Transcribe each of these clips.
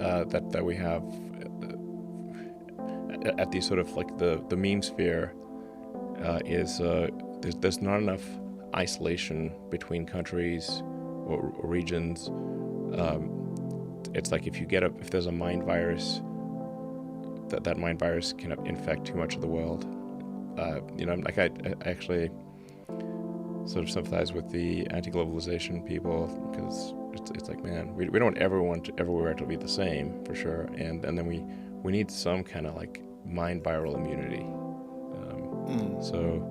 that we have at the sort of like the meme sphere is there's not enough isolation between countries or regions. It's like if there's a mind virus, that mind virus can infect too much of the world. Like I actually sort of sympathize with the anti-globalization people, because it's like, man, we don't ever want everywhere to be the same, for sure, and then we need some kind of like mind viral immunity. So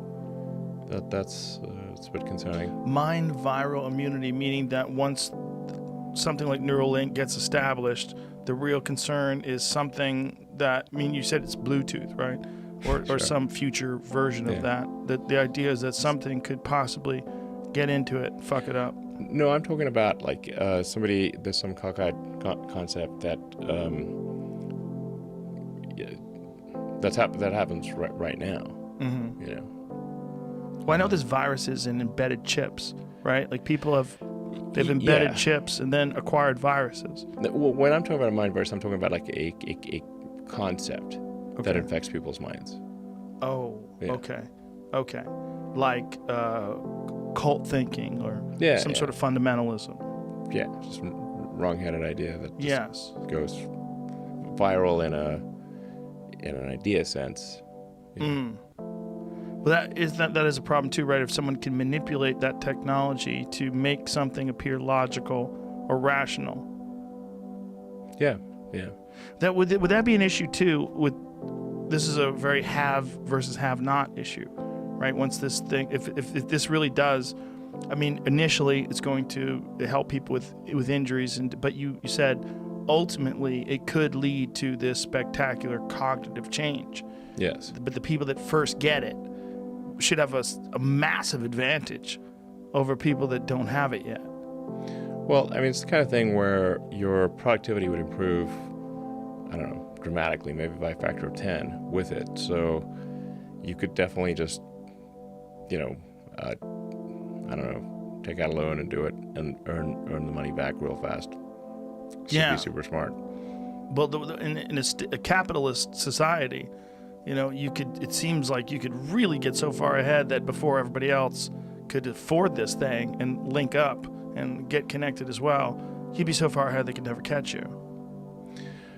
that's it's a bit concerning. Mind viral immunity, meaning that once something like Neuralink gets established, the real concern is something that, I mean, you said it's Bluetooth, right? Or Sure. some future version of that. That the idea is that something could possibly get into it, fuck it up. No, I'm talking about like there's some cockeyed concept that that happens right now. Mm-hmm. You know. Well, I know there's viruses in embedded chips, right? Like they've embedded chips and then acquired viruses. Well, when I'm talking about a mind virus, I'm talking about like a concept that infects people's minds. Oh, yeah. Okay. Like cult thinking or some sort of fundamentalism. Yeah, just wrong-headed idea that just goes viral in an idea sense. Well, that is a problem too, right? If someone can manipulate that technology to make something appear logical or rational. Yeah. That would that be an issue too? This is a very have versus have not issue, right? Once this thing, if this really does, I mean, initially it's going to help people with injuries, but you said ultimately it could lead to this spectacular cognitive change. Yes. But the people that first get it should have a massive advantage over people that don't have it yet. Well, I mean, it's the kind of thing where your productivity would improve, I don't know, dramatically, maybe by a factor of 10 with it. So you could definitely just, I don't know, take out a loan and do it and earn the money back real fast. Be super smart. Well, in a capitalist society, it seems like you could really get so far ahead that before everybody else could afford this thing and link up and get connected as well, you'd be so far ahead they could never catch you.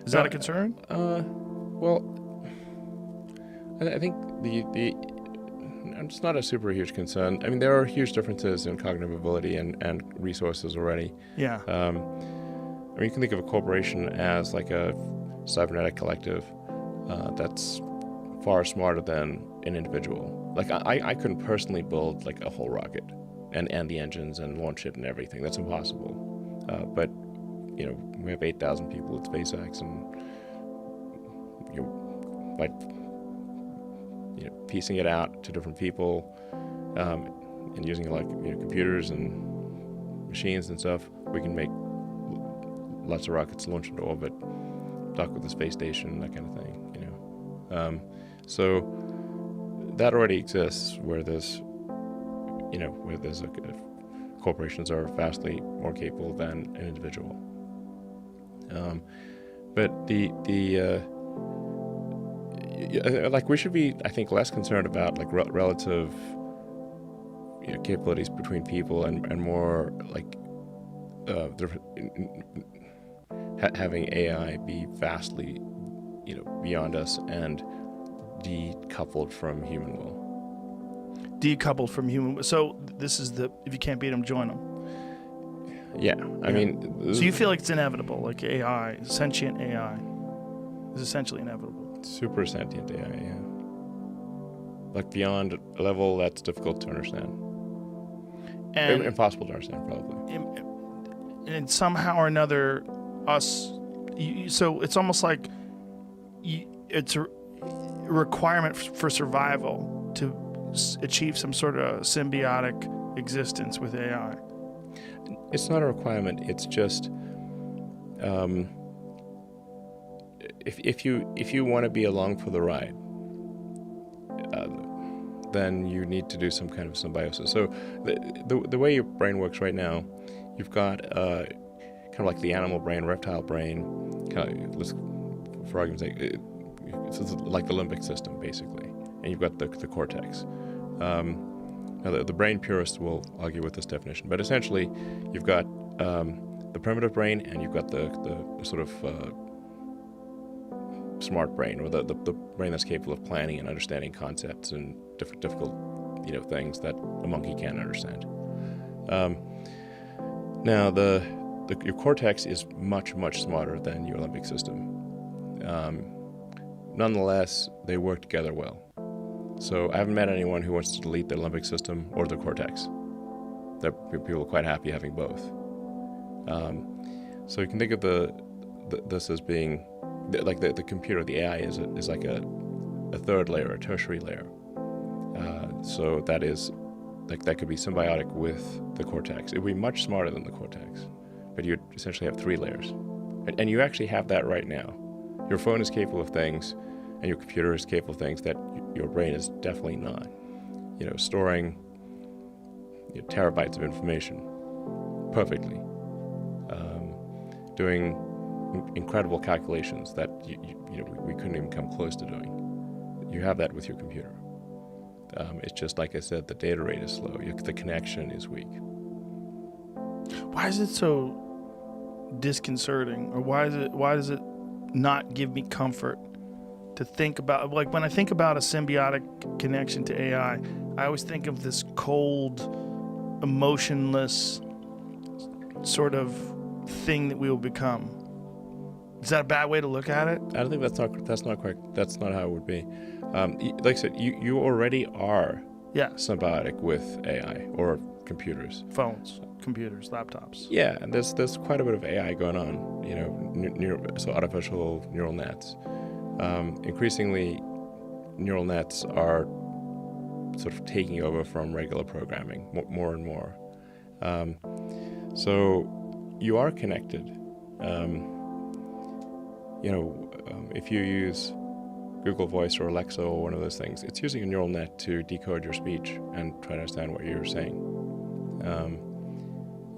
Is that a concern? Well, I think it's not a super huge concern. I mean, there are huge differences in cognitive ability and resources already. Yeah. I mean, you can think of a corporation as like a cybernetic collective that's far smarter than an individual. Like I couldn't personally build like a whole rocket and the engines and launch it and everything. That's impossible. But we have 8,000 people at SpaceX, and by piecing it out to different people and using like computers and machines and stuff, we can make lots of rockets launch into orbit, dock with the space station, that kind of thing. So that already exists where there's corporations are vastly more capable than an individual. But like we should be, I think, less concerned about like relative capabilities between people and more like having AI be vastly beyond us and decoupled from human will. Decoupled from human. So this is if you can't beat them, join them. Yeah, I mean. So you feel like it's inevitable, like AI, sentient AI, is essentially inevitable. Super sentient AI, yeah. Like beyond a level that's difficult to understand. And impossible to understand, probably. And somehow or another, so it's almost like it's a requirement for survival to achieve some sort of symbiotic existence with AI. It's not a requirement. It's just if you want to be along for the ride, then you need to do some kind of symbiosis. So the way your brain works right now, you've got kind of like the animal brain, reptile brain, let's, for argument's sake, it's like the limbic system basically, and you've got the cortex. Now the brain purists will argue with this definition, but essentially you've got the primitive brain and you've got the sort of smart brain, or the brain that's capable of planning and understanding concepts and difficult things that a monkey can't understand. Now your cortex is much smarter than your limbic system. Nonetheless, they work together well. So I haven't met anyone who wants to delete their limbic system or their cortex. People are quite happy having both. So you can think of this as being like the computer, the AI is like a third layer, a tertiary layer. So that is that could be symbiotic with the cortex. It would be much smarter than the cortex, but you'd essentially have 3 layers, and you actually have that right now. Your phone is capable of things, and your computer is capable of things that your brain is definitely not. Storing terabytes of information perfectly, doing incredible calculations that we couldn't even come close to doing. You have that with your computer. It's just like I said, the data rate is slow. The connection is weak. Why is it so disconcerting, or why does it not give me comfort to think about? Like when I think about a symbiotic connection to AI, I always think of this cold, emotionless sort of thing that we will become. Is that a bad way to look at it? I don't think that's not correct. That's not how it would be. Like I said, you already are symbiotic with AI or computers, phones, computers, laptops. Yeah, and there's quite a bit of AI going on. So artificial neural nets. Increasingly, neural nets are sort of taking over from regular programming more and more. So you are connected. If you use Google Voice or Alexa or one of those things, it's using a neural net to decode your speech and try to understand what you're saying.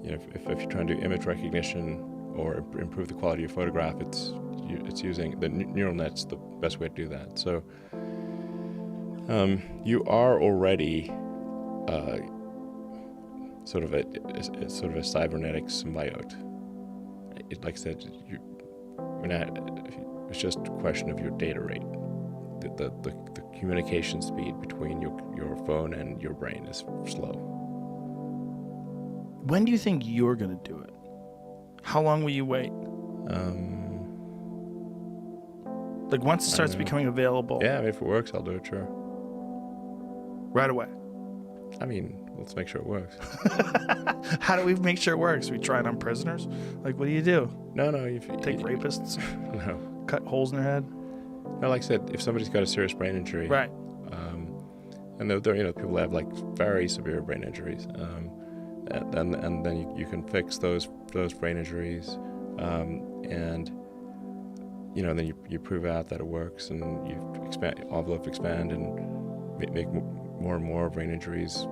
If you're trying to do image recognition or improve the quality of your photograph, it's using the neural net's the best way to do that. So you are already sort of a cybernetic symbiote. Like I said, it's just a question of your data rate. The communication speed between your phone and your brain is slow. When do you think you're going to do it? How long will you wait? Like once it starts becoming available. Yeah, if it works, I'll do it, sure. Right away. Let's make sure it works. How do we make sure it works? We try it on prisoners? Like, what do you do? No. Take rapists? No. Cut holes in their head? No, like I said, if somebody's got a serious brain injury. Right. And there people that have like very severe brain injuries. And then you can fix those brain injuries. And then you prove out that it works, and you expand and make more and more brain injuries